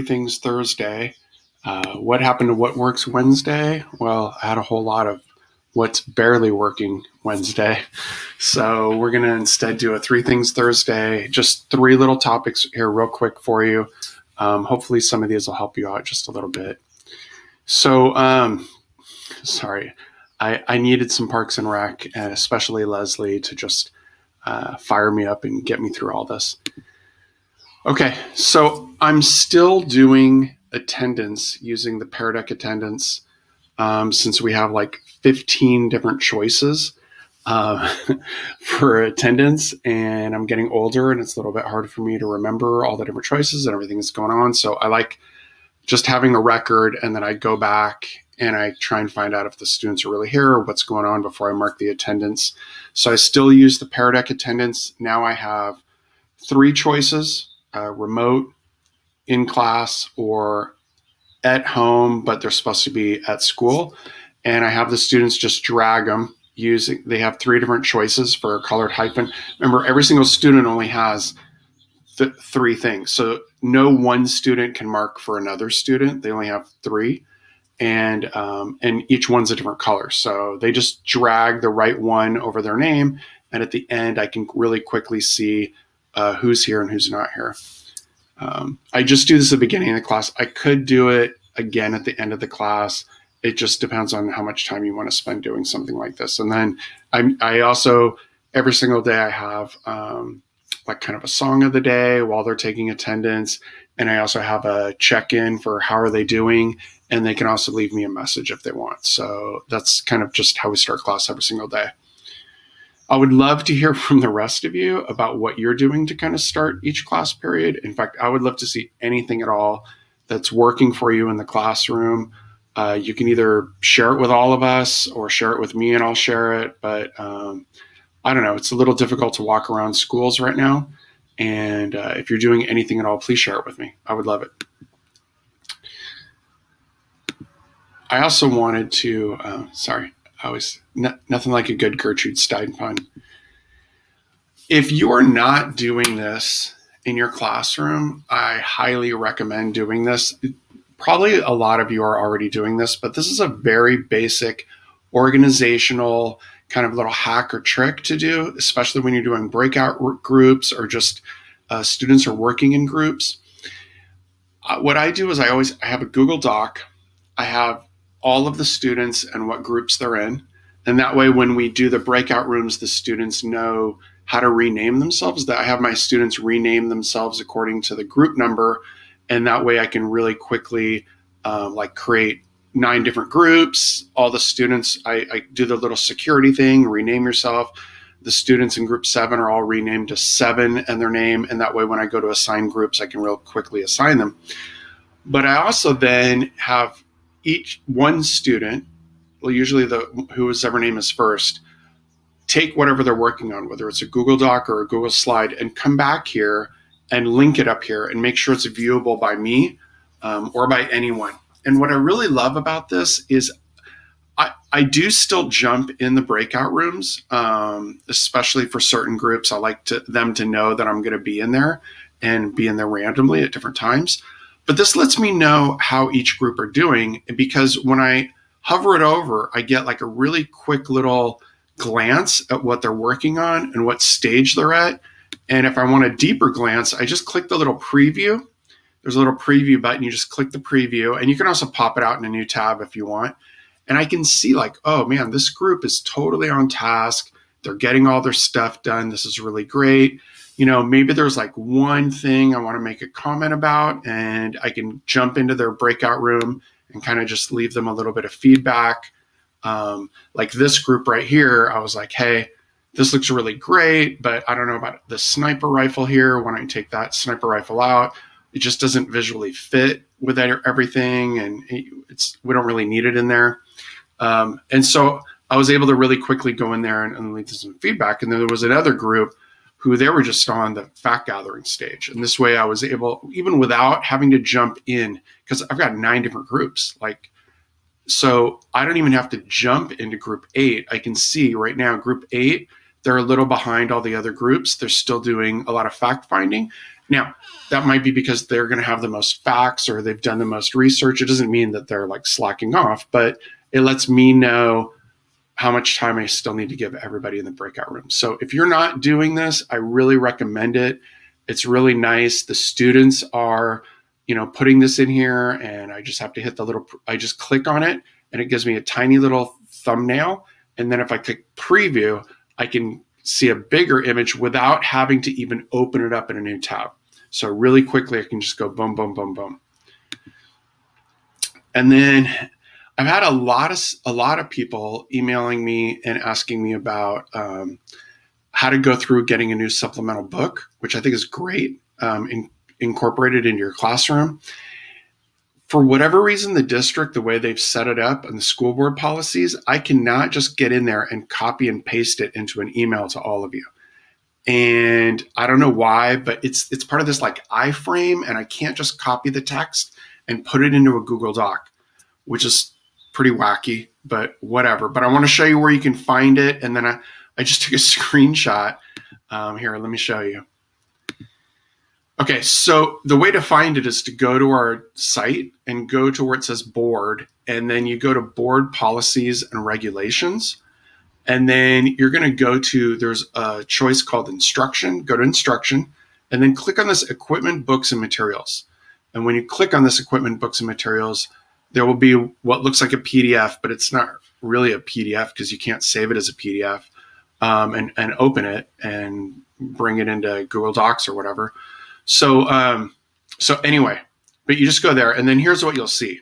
Things Thursday. What happened to what works Wednesday? Well, I had a whole lot of what's barely working Wednesday. So we're going to instead do a Three Things Thursday, just three little topics here real quick for you. Hopefully some of these will help you out just a little bit. So, sorry, I needed some Parks and Rec, and especially Leslie, to just fire me up and get me through all this. Okay, so I'm still doing attendance using the Pear Deck attendance since we have like 15 different choices for attendance, and I'm getting older and it's a little bit hard for me to remember all the different choices and everything that's going on. So I like just having a record, and then I go back and I try and find out if the students are really here or what's going on before I mark the attendance. So I still use the Pear Deck attendance. Now I have three choices: remote, in class, or at home, but they're supposed to be at school. And I have the students just drag them using, they have three different choices for a colored hyphen. Remember, every single student only has three things. So no one student can mark for another student. They only have three. And each one's a different color. So they just drag the right one over their name. And at the end, I can really quickly see who's here and who's not here. I just do this at the beginning of the class. I could do it again at the end of the class. It just depends on how much time you want to spend doing something like this. And then I also, every single day I have like kind of a song of the day while they're taking attendance. And I also have a check-in for how are they doing. And they can also leave me a message if they want. So that's kind of just how we start class every single day. I would love to hear from the rest of you about what you're doing to kind of start each class period. In fact, I would love to see anything at all that's working for you in the classroom. You can either share it with all of us or share it with me and I'll share it. But I don't know, it's a little difficult to walk around schools right now. And if you're doing anything at all, please share it with me. I would love it. I also wanted to, nothing like a good Gertrude Stein pun. If you are not doing this in your classroom, I highly recommend doing this. Probably a lot of you are already doing this, but this is a very basic organizational kind of little hack or trick to do, especially when you're doing breakout groups or just students are working in groups. What I do is I have a Google Doc. I have all of the students and what groups they're in. And that way, when we do the breakout rooms, the students know how to rename themselves. That I have my students rename themselves according to the group number. And that way I can really quickly create 9 different groups. All the students, I do the little security thing, rename yourself. The students in group 7 are all renamed to 7 and their name. And that way, when I go to assign groups, I can real quickly assign them. But I also then have each one student, well, usually whoever name is first, take whatever they're working on, whether it's a Google Doc or a Google slide, and come back here and link it up here and make sure it's viewable by me or by anyone. And what I really love about this is I do still jump in the breakout rooms, especially for certain groups. I like them to know that I'm going to be in there and be in there randomly at different times. But this lets me know how each group are doing, because when I hover it over, I get like a really quick little glance at what they're working on and what stage they're at. And if I want a deeper glance, I just click the little preview. There's a little preview button. You just click the preview, and you can also pop it out in a new tab if you want. And I can see like, oh man, this group is totally on task. They're getting all their stuff done. This is really great. You know, maybe there's like one thing I want to make a comment about, and I can jump into their breakout room and kind of just leave them a little bit of feedback. Like this group right here, I was like, hey, this looks really great, but I don't know about the sniper rifle here. When I take that sniper rifle out, it just doesn't visually fit with everything, and we don't really need it in there. And so I was able to really quickly go in there and leave some feedback. And then there was another group who they were just on the fact gathering stage. And this way I was able, even without having to jump in, because I've got 9 different groups. So I don't even have to jump into group 8. I can see right now group 8, they're a little behind all the other groups. They're still doing a lot of fact finding. Now, that might be because they're going to have the most facts or they've done the most research. It doesn't mean that they're like slacking off, but it lets me know how much time I still need to give everybody in the breakout room. So if you're not doing this, I really recommend it. It's really nice. The students are, putting this in here, and I just have to hit I just click on it and it gives me a tiny little thumbnail. And then if I click preview, I can see a bigger image without having to even open it up in a new tab. So really quickly, I can just go boom, boom, boom, boom. And then I've had a lot of people emailing me and asking me about how to go through getting a new supplemental book, which I think is great, incorporated into your classroom. For whatever reason, the district, the way they've set it up and the school board policies, I cannot just get in there and copy and paste it into an email to all of you. And I don't know why, but it's part of this like iframe, and I can't just copy the text and put it into a Google Doc, which is pretty wacky, but whatever. But I want to show you where you can find it. And then I just took a screenshot. Here, let me show you. Okay, so the way to find it is to go to our site and go to where it says board, and then you go to board policies and regulations. And then you're going to go to, there's a choice called instruction, go to instruction, and then click on this equipment, books, and materials. And when you click on this equipment, books, and materials, there will be what looks like a PDF, but it's not really a PDF because you can't save it as a PDF and open it and bring it into Google Docs or whatever. So anyway, but you just go there, and then here's what you'll see.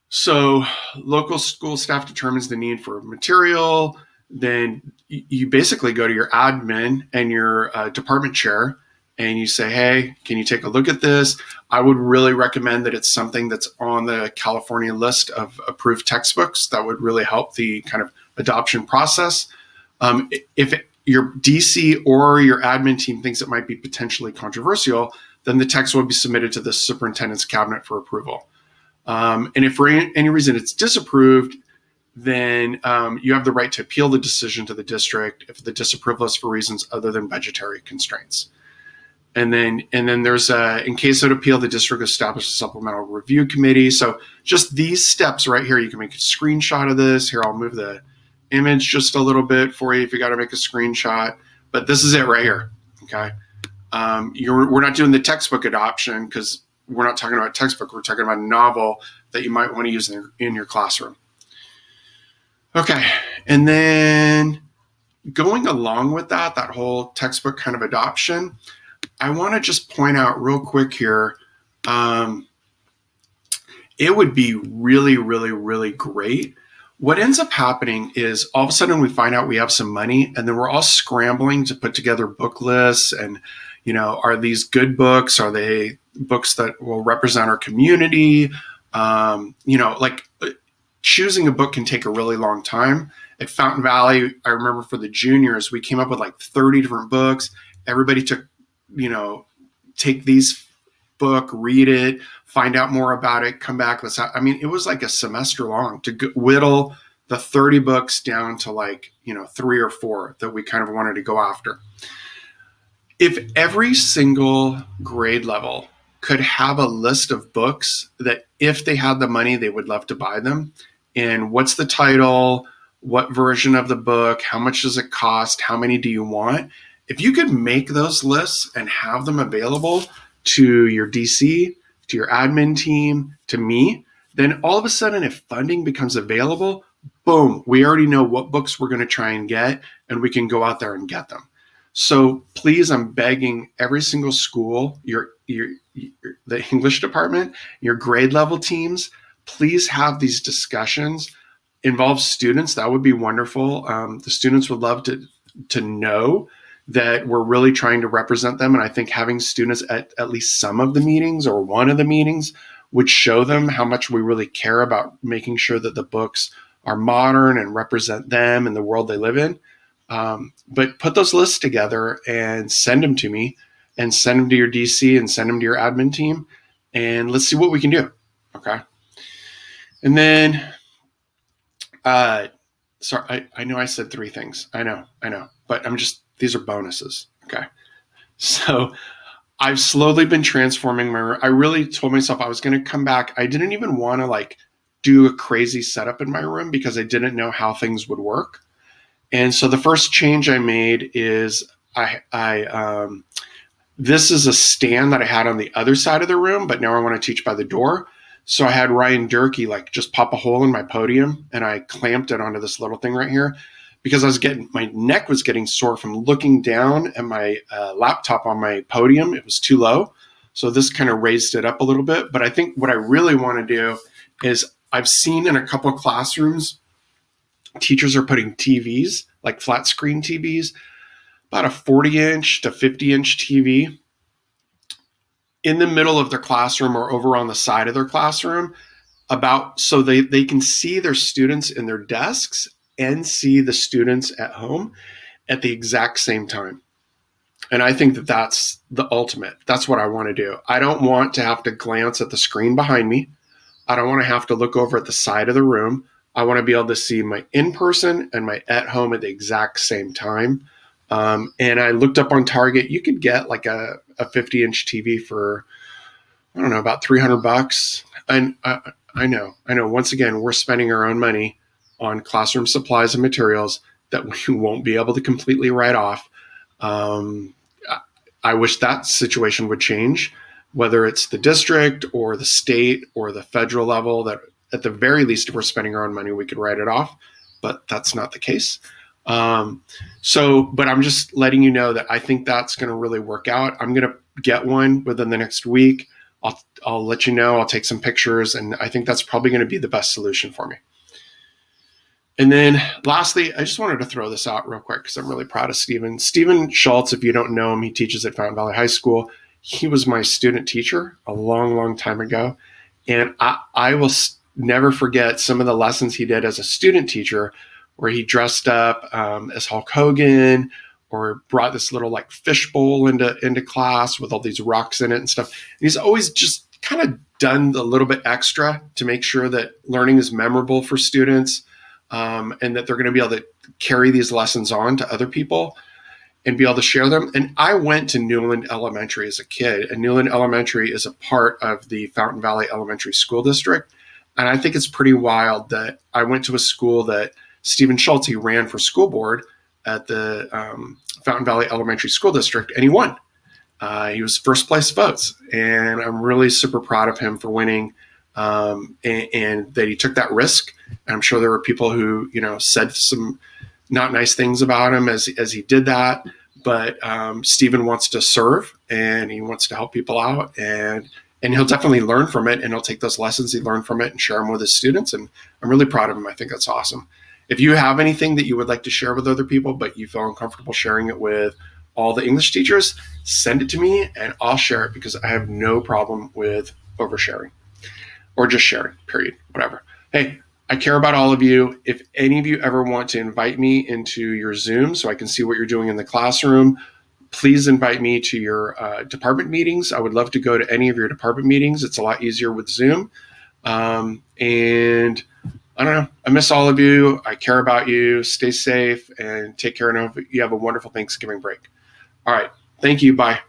So local school staff determines the need for material. Then you basically go to your admin and your department chair, and you say, hey, can you take a look at this? I would really recommend that it's something that's on the California list of approved textbooks. That would really help the kind of adoption process. If your DC or your admin team thinks it might be potentially controversial, then the text will be submitted to the superintendent's cabinet for approval. And if for any reason it's disapproved, then you have the right to appeal the decision to the district if the disapproval is for reasons other than budgetary constraints. And then there's in case of appeal, the district establishes a supplemental review committee. So just these steps right here, you can make a screenshot of this. Here, I'll move the image just a little bit for you if you got to make a screenshot. But this is it right here. Okay, we're not doing the textbook adoption because we're not talking about textbook. We're talking about a novel that you might want to use in your classroom. Okay, and then going along with that whole textbook kind of adoption, I want to just point out real quick here, it would be really, really, really great. What ends up happening is all of a sudden we find out we have some money, and then we're all scrambling to put together book lists and, are these good books? Are they books that will represent our community? Like choosing a book can take a really long time. At Fountain Valley, I remember for the juniors, we came up with like 30 different books. Everybody took, take these book, read it, find out more about it, come back. It was like a semester long to whittle the 30 books down to like, 3 or 4 that we kind of wanted to go after. If every single grade level could have a list of books that if they had the money, they would love to buy them, and what's the title, what version of the book, how much does it cost, how many do you want? If you could make those lists and have them available to your DC, to your admin team, to me, then all of a sudden, if funding becomes available, boom, we already know what books we're going to try and get, and we can go out there and get them. So please, I'm begging every single school, the English department, your grade level teams, please have these discussions. Involve students. That would be wonderful. The students would love to know that we're really trying to represent them. And I think having students at least some of the meetings or one of the meetings would show them how much we really care about making sure that the books are modern and represent them and the world they live in. But put those lists together and send them to me, and send them to your DC and send them to your admin team. And let's see what we can do. Okay. And then, sorry, I know I said 3 things. I know, but these are bonuses. Okay. So I've slowly been transforming my room. I really told myself I was going to come back. I didn't even want to like do a crazy setup in my room because I didn't know how things would work. And so the first change I made is this is a stand that I had on the other side of the room, but now I want to teach by the door. So I had Ryan Durkee like just pop a hole in my podium, and I clamped it onto this little thing right here because my neck was getting sore from looking down at my laptop on my podium. It was too low. So this kind of raised it up a little bit. But I think what I really want to do is I've seen in a couple of classrooms, teachers are putting TVs, like flat screen TVs, about a 40-inch to 50-inch TV in the middle of their classroom or over on the side of their classroom, so they can see their students in their desks and see the students at home at the exact same time. And I think that that's the ultimate. That's what I want to do. I don't want to have to glance at the screen behind me. I don't want to have to look over at the side of the room. I want to be able to see my in-person and my at-home at the exact same time. And I looked up on Target. You could get like a 50-inch TV for, I don't know, about $300. And I know. Once again, we're spending our own money on classroom supplies and materials that we won't be able to completely write off. I wish that situation would change, whether it's the district or the state or the federal level, that at the very least, if we're spending our own money, we could write it off. But that's not the case. But I'm just letting you know that I think that's going to really work out. I'm going to get one within the next week. I'll let you know. I'll take some pictures, and I think that's probably going to be the best solution for me. And then lastly, I just wanted to throw this out real quick because I'm really proud of Steven. Steven Schultz, if you don't know him, he teaches at Fountain Valley High School. He was my student teacher a long, long time ago. And I will never forget some of the lessons he did as a student teacher, where he dressed up as Hulk Hogan, or brought this little like fish bowl into class with all these rocks in it and stuff. And he's always just kind of done a little bit extra to make sure that learning is memorable for students, and that they're going to be able to carry these lessons on to other people and be able to share them. And I went to Newland Elementary as a kid, and Newland Elementary is a part of the Fountain Valley Elementary School District. And I think it's pretty wild that I went to a school that Steven Schultz, he ran for school board at the Fountain Valley Elementary School District, and he won. He was first place votes, and I'm really super proud of him for winning, and that he took that risk. And I'm sure there were people who, said some not nice things about him as he did that. But Steven wants to serve, and he wants to help people out, and he'll definitely learn from it, and he'll take those lessons he learned from it and share them with his students. And I'm really proud of him. I think that's awesome. If you have anything that you would like to share with other people, but you feel uncomfortable sharing it with all the English teachers, send it to me and I'll share it, because I have no problem with oversharing or just sharing, period, whatever. Hey, I care about all of you. If any of you ever want to invite me into your Zoom so I can see what you're doing in the classroom, please invite me to your department meetings. I would love to go to any of your department meetings. It's a lot easier with Zoom. And I don't know. I miss all of you. I care about you. Stay safe and take care. And I hope you have a wonderful Thanksgiving break. All right. Thank you. Bye.